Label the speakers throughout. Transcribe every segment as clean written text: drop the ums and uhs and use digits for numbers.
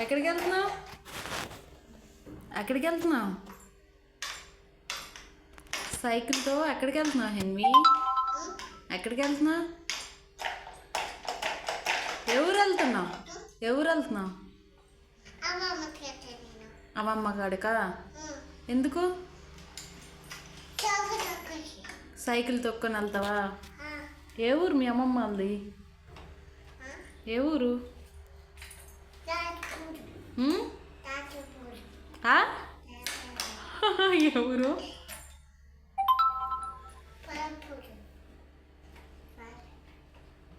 Speaker 1: ఎక్కడికి వెళ్తున్నావు? ఎక్కడికి వెళ్తున్నావు? సైకిల్తో ఎక్కడికి వెళ్తున్నావు హెన్వి? ఎక్కడికి వెళ్తున్నావు? ఎవరు వెళ్తున్నావు? ఎవరు వెళ్తున్నావు? అమ్మమ్మ కాడికా? ఎందుకు? సైకిల్ తొక్కొని వెళ్తావా? ఏ ఊరు మీ అమ్మమ్మ వాళ్ళది? ఏ ఊరు? ఏ ఊరు?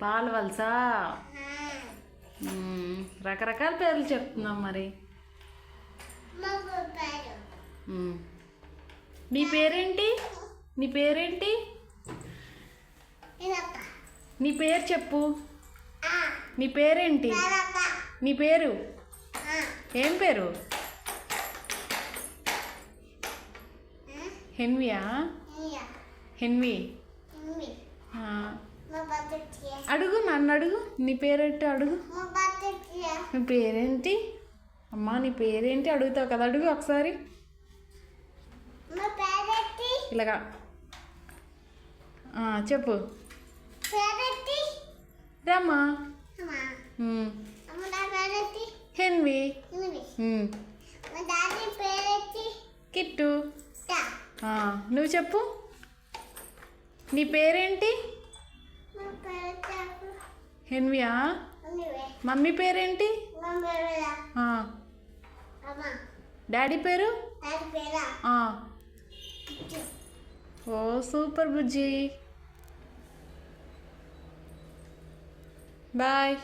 Speaker 1: పాలు వలసా? రకరకాల పేర్లు చెప్తున్నాం మరి. నీ పేరేంటి? నీ పేరేంటి? నీ పేరు చెప్పు. నీ పేరేంటి? నీ పేరు ఏం పేరు? హెన్వియా? హెన్వి అడుగు, నన్ను అడుగు. నీ పేరేంటి అడుగు. నీ పేరేంటి అమ్మా? నీ పేరేంటి అడుగుతావు కదా, అడుగు ఒకసారి. ఇలాగా చెప్పు. రమ్మా. హెన్వి. కిట్టు. నువ్వు చెప్పు. నీ పేరేంటి? హెన్వియా? మమ్మీ పేరేంటి? డాడీ పేరు? ఓ సూపర్ బుజ్జి. బాయ్.